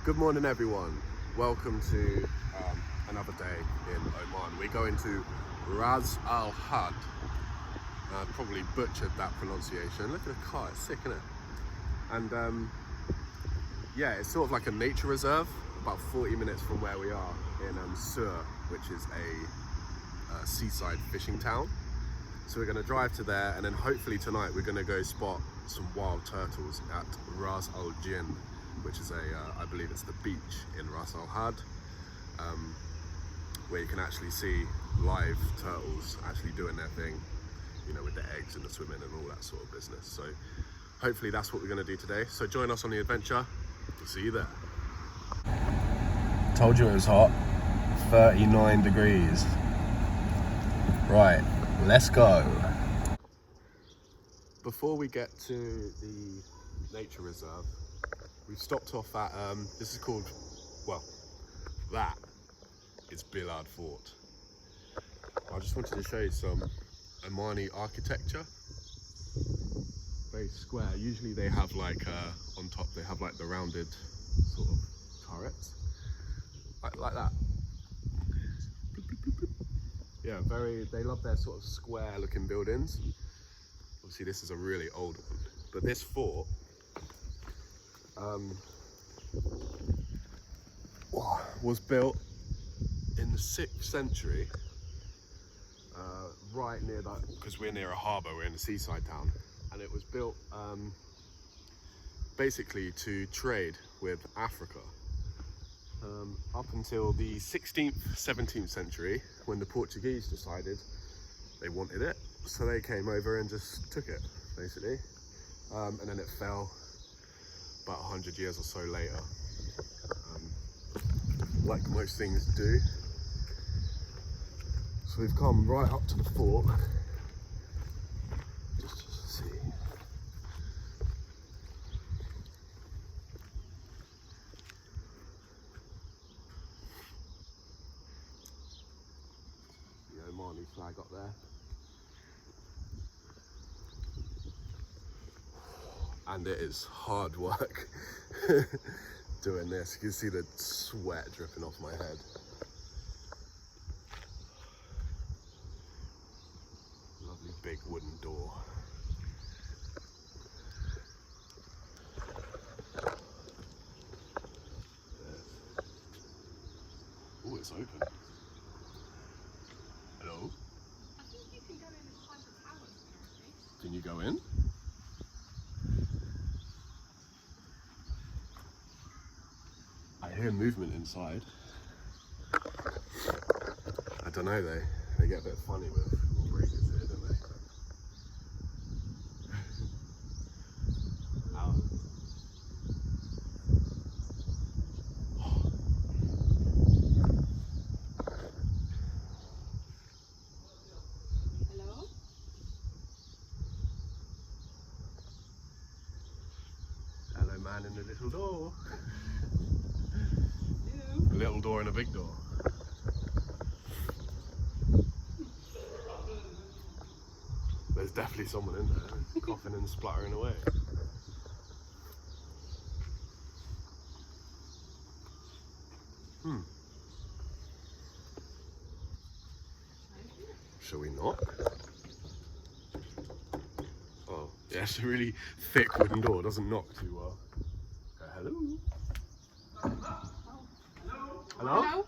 Good morning everyone, welcome to another day in Oman. We're going to Ras Al Shad. I probably butchered that pronunciation. Look at the car, it's sick, isn't it? And yeah, it's sort of like a nature reserve, about 40 minutes from where we are in Sur, which is a seaside fishing town. So we're going to drive to there, and then hopefully tonight we're going to go spot some wild turtles at Ras Al Shad, which is I believe it's the beach in Ras Al Shad, where you can actually see live turtles actually doing their thing, you know, with the eggs and the swimming and all that sort of business. So hopefully that's what we're going to do today. So join us on the adventure. We'll see you there. Told you it was hot. 39 degrees. Right, let's go. Before we get to the nature reserve, we've stopped off at, this is called, well, that is Billard Fort. I just wanted to show you some Omani architecture. Very square. Usually they have like, on top they have like the rounded sort of turrets. Like that. Yeah, they love their sort of square looking buildings. Obviously this is a really old one. But this fort, was built in the 6th century, right near that, because we're near a harbour, we're in a seaside town, and it was built basically to trade with Africa up until the 16th, 17th century, when the Portuguese decided they wanted it, so they came over and just took it basically, and then it fell about 100 years or so later, like most things do. So we've come right up to the fort just to see. The Omani flag up there. And it is hard work doing this. You can see the sweat dripping off my head. Lovely big wooden door. Oh, it's open. Hello? I think you can go in inside the tower, apparently. Can you go in? I hear movement inside. I don't know though. They get a bit funny with breakers here, don't they? Ow. Hello? Hello, man in the little door. Hello? A little door and a big door. There's definitely someone in there, coughing and spluttering away. Shall we knock? Oh, yeah, it's a really thick wooden door, doesn't knock too well. Hello? Hello? Hello?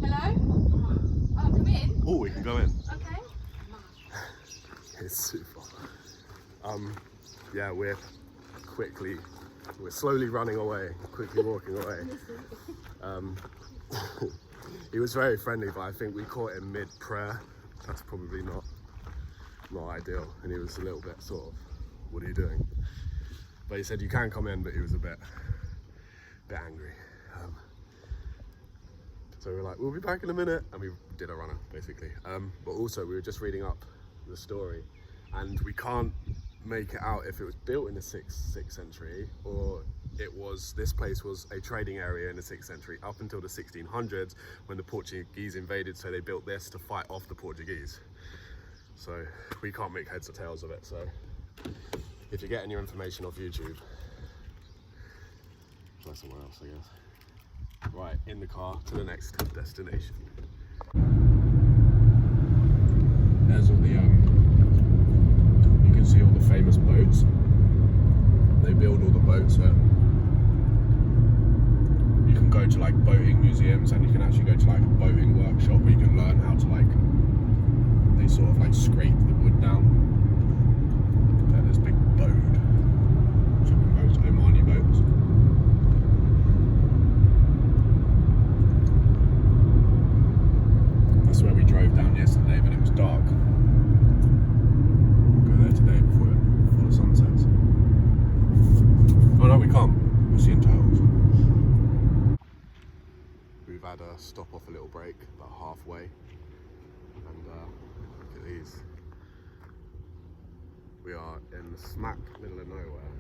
Hello? Oh, come in? Oh, we can go in. Okay. It's super. Yeah, we're slowly running away, quickly walking away. He was very friendly, but I think we caught him mid-prayer. That's probably not ideal. And he was a little bit sort of, what are you doing? But he said you can come in, but he was a bit angry. So we were like, we'll be back in a minute. And we did a runner, basically. But also we were just reading up the story, and we can't make it out if it was built in the 6th century or this place was a trading area in the 6th century up until the 1600s when the Portuguese invaded, so they built this to fight off the Portuguese. So we can't make heads or tails of it, so if you're getting your information off YouTube, try somewhere else, I guess. Right, in the car to the next destination. There's all the you can see all the famous boats. They build all the boats here. You can go to like boating museums, and you can actually go to like a boating workshop where you can learn how to they sort of scrape the wood down. And there's big shipping boats, Omani boats. That's where we drove down yesterday, but it was dark. We'll go there today before the sun sets. Oh no, we can't. We're seeing turtles. We've had a stop off a little break, about halfway. And look at these. We are in the smack middle of nowhere.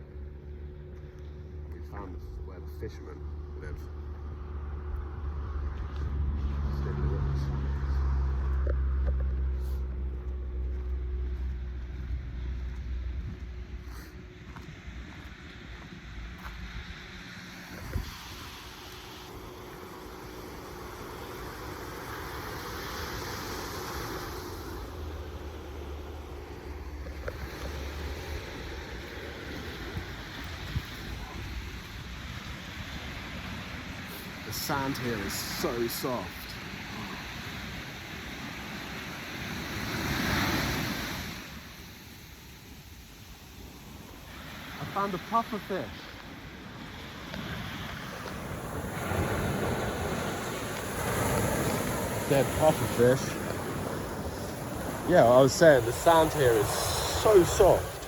We found where the fishermen live. It's in the woods. The sand here is so soft. I found a puffer fish. Dead puffer fish. Yeah, I was saying the sand here is so soft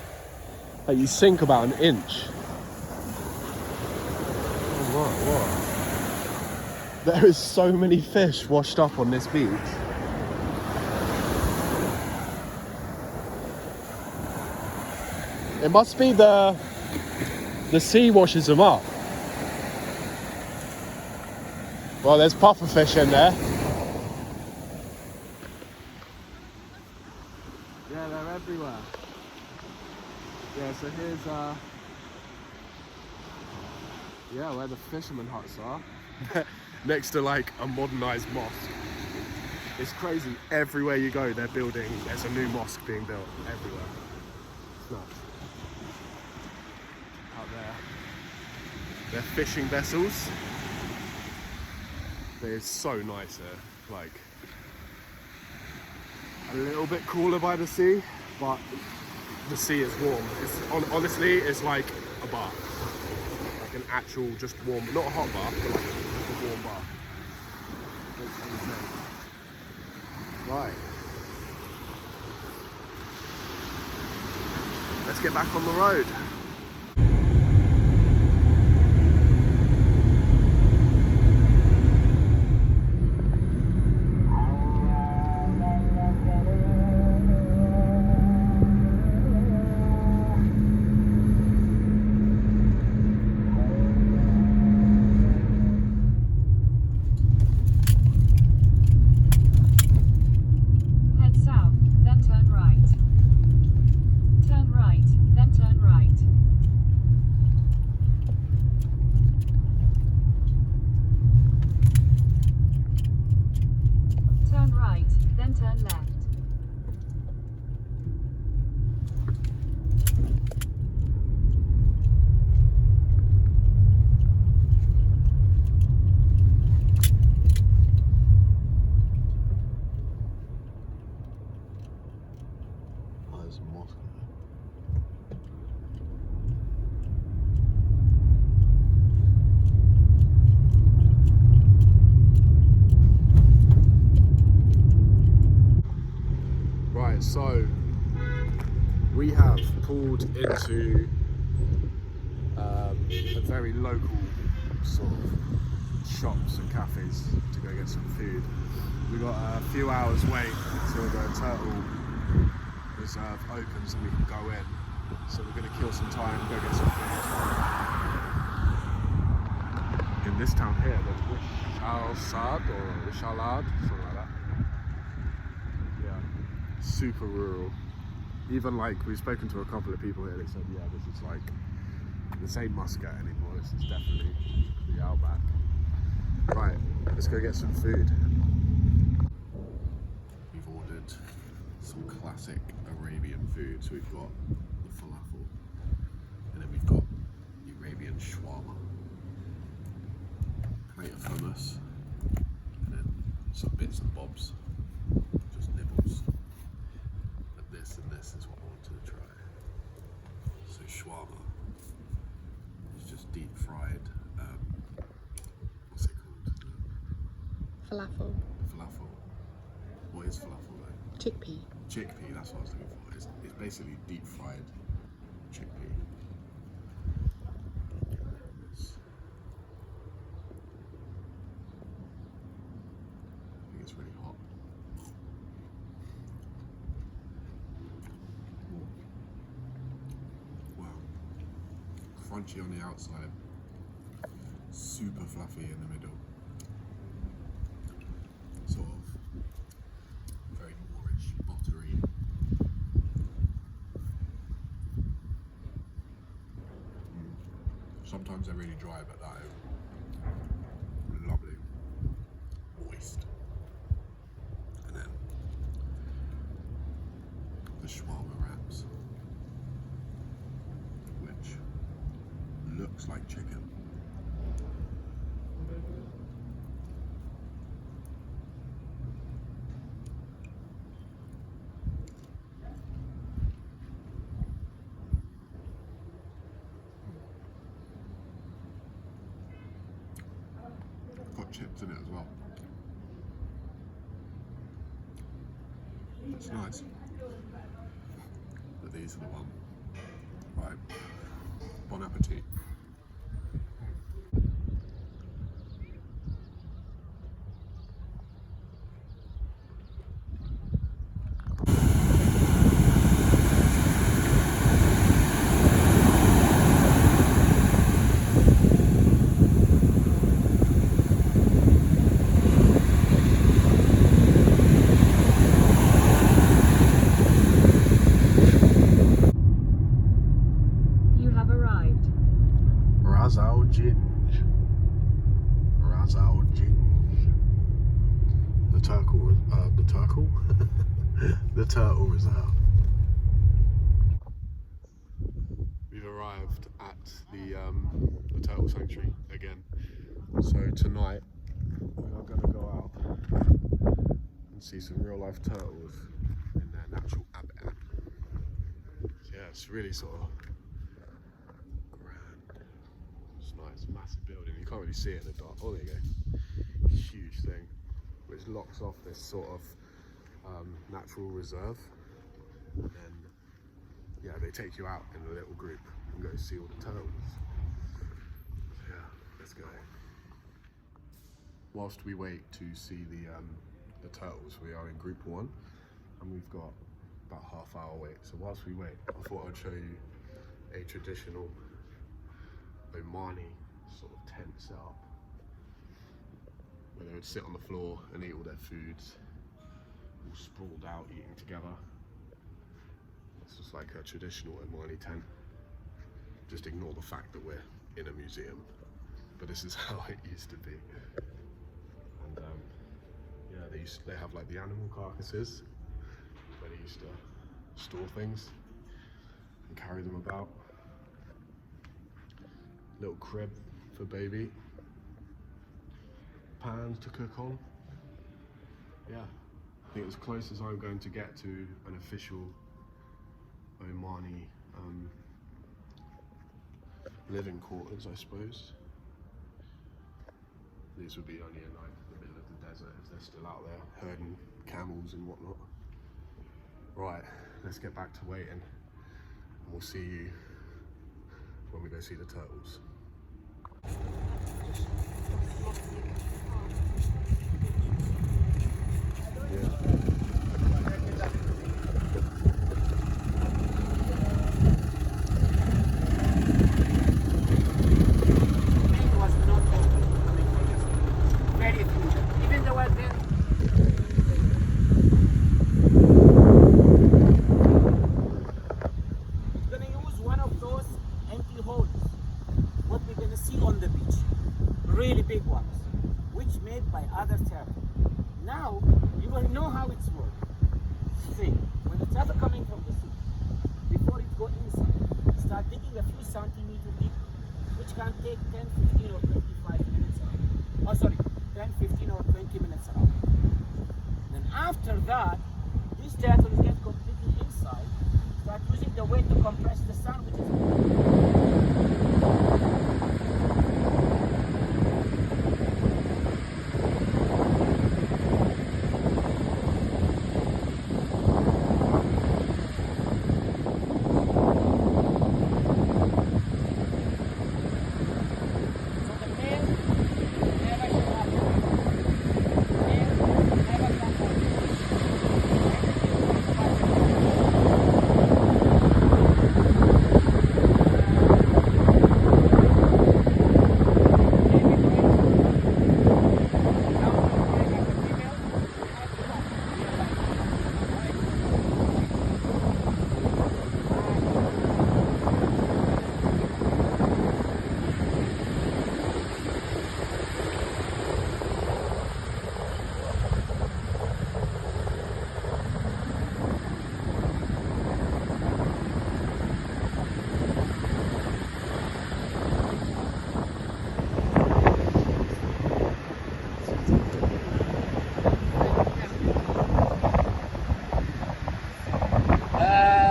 that you sink about an inch. Oh, wow. There is so many fish washed up on this beach. It must be the sea washes them up. Well, there's puffer fish in there. Yeah, they're everywhere. Yeah, so here's where the fisherman huts are. Next to a modernized mosque. It's crazy. Everywhere you go, there's a new mosque being built everywhere. It's nuts. Out there, they're fishing vessels. It's so nice here. A little bit cooler by the sea, but the sea is warm. Honestly, it's like a bath. Like an actual just warm, not a hot bath, but like a warm bath. Right. Let's get back on the road. So we have pulled into a very local sort of shops and cafes to go get some food. We got a few hours wait until the turtle reserve opens and we can go in. So we're gonna kill some time, go get some food. In this town here, there's Ras Al Shad or Ras Al Shad, something like that. Yeah, super rural. Even like, we've spoken to a couple of people here, they said, yeah, this is like, this ain't Muscat anymore, this is definitely the outback. Right, let's go get some food. We've ordered some classic Arabian food, so we've got the falafel, and then we've got the Arabian shawarma, plate of hummus, and then some bits and bobs, just nibbles. And this is what I wanted to try. So shawarma, it's just deep fried, what's it called? Falafel. Falafel. What is falafel though? Chickpea. Chickpea, that's what I was looking for. It's basically deep fried chickpea. I think it's really hot. Wow. Crunchy on the outside, super fluffy in the middle. Sort of very Moorish, buttery. Sometimes they're really dry, but that is lovely, moist. And then the shawarma wraps, which looks like chicken. Got chips in it as well. It's nice. But these are the one. Right. Bon appetit. Ras Al Shad. Ras Al Shad. The turtle reserve. We've arrived at the turtle sanctuary again. So tonight we are going to go out and see some real life turtles in their natural habitat. So yeah, it's really sort of nice, massive building. You can't really see it in the dark. Oh, there you go. Huge thing, which locks off this sort of natural reserve. And then, yeah, they take you out in a little group and go see all the turtles. So, yeah, let's go. Whilst we wait to see the turtles, we are in group 1, and we've got about half-hour wait. So whilst we wait, I thought I'd show you a traditional Omani sort of tent set up where they would sit on the floor and eat all their foods, all sprawled out eating together. It's just like a traditional Omani tent. Just ignore the fact that we're in a museum, but this is how it used to be. And yeah, they have like the animal carcasses where they used to store things and carry them about. Little crib for baby, pans to cook on. Yeah, I think as close as I'm going to get to an official Omani living quarters, I suppose. These would be only in like the middle of the desert if they're still out there herding camels and whatnot. Right, let's get back to waiting, and we'll see you when we go see the turtles. gonna see on the beach. Really big ones, which made by other turtle. Now you will know how it's working. See, when the turtle coming from the sea, before it go inside, start digging a few centimeters deep, which can take 10, 15 or 25 minutes around. Oh sorry, 10, 15 or 20 minutes around. Then after that, these turtles get completely inside, start using the weight to compress the sand, which is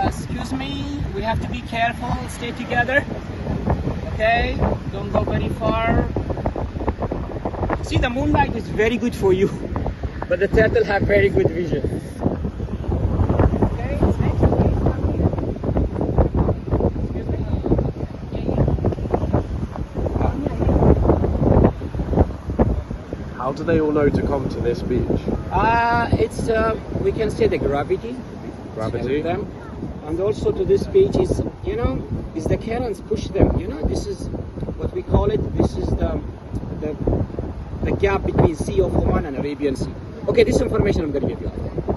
excuse me, we have to be careful, stay together. Okay, don't go very far. See, the moonlight is very good for you, but the turtle have very good vision. Okay, it's next. Excuse me. How do they all know to come to this beach? It's we can say the gravity. Gravity? Them. And also to this beach is, you know, is the currents push them. You know, this is what we call it. This is the gap between Sea of Oman and Arabian Sea. Okay, this information I'm going to give you.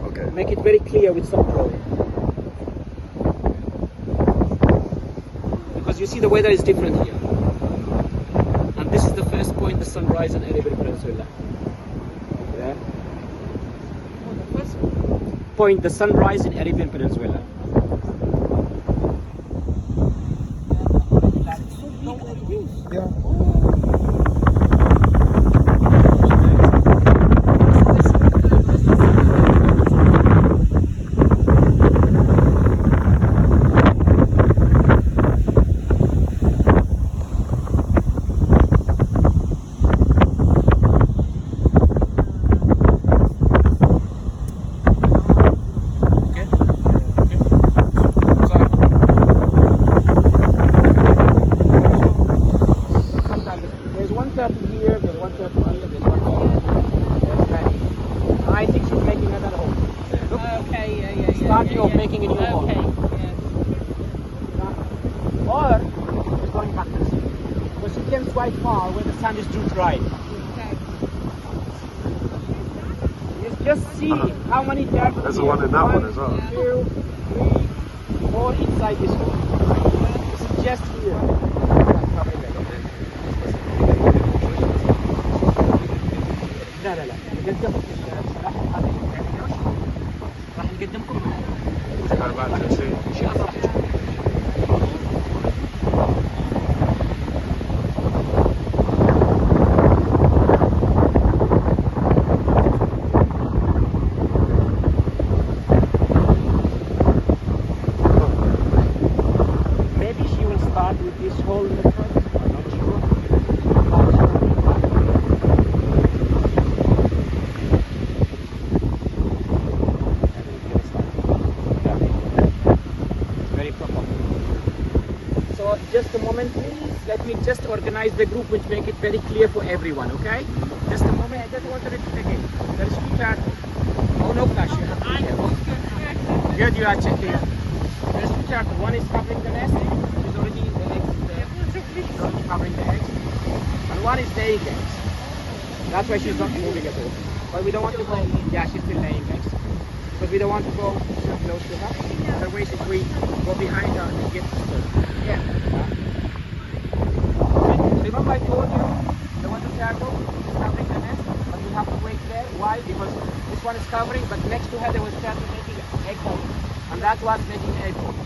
Okay. Make it very clear with some drawing. Because you see the weather is different here. And this is the first point, the sunrise in Arabian Peninsula. Yeah. The first point, the sunrise in Arabian Peninsula. Yeah. Starting of making a new hole. Or it's going back to sea. Because it gets quite far where the sand is too dry. You just see how many turtles. There's the one in that one as well. 2, 3, 4 inside this hole. This is just here. لا لا لا قدمكم راح نقدمكم شيء اصعب. Maybe she will start with this whole method. I'm not sure. Just a moment, please. Let me just organize the group, which make it very clear for everyone, okay? Just a moment. I just want to repeat again. There is 2 turtles. Oh, no clash. You have to be careful. Good, you are checking. There is 2 turtles. One is covering the nest, which is already the eggs. Covering the eggs. And one is laying eggs. That's why she's not moving at all. But we don't want to go. Yeah, she's still laying eggs. But we don't want to go so close to her. Otherwise, if we go behind her, we get disturbed. Yeah. turtle covering the nest, but we have to wait there. Why? Because this one is covering, but next to her there was turtle making egg hole, and that was making egg hole.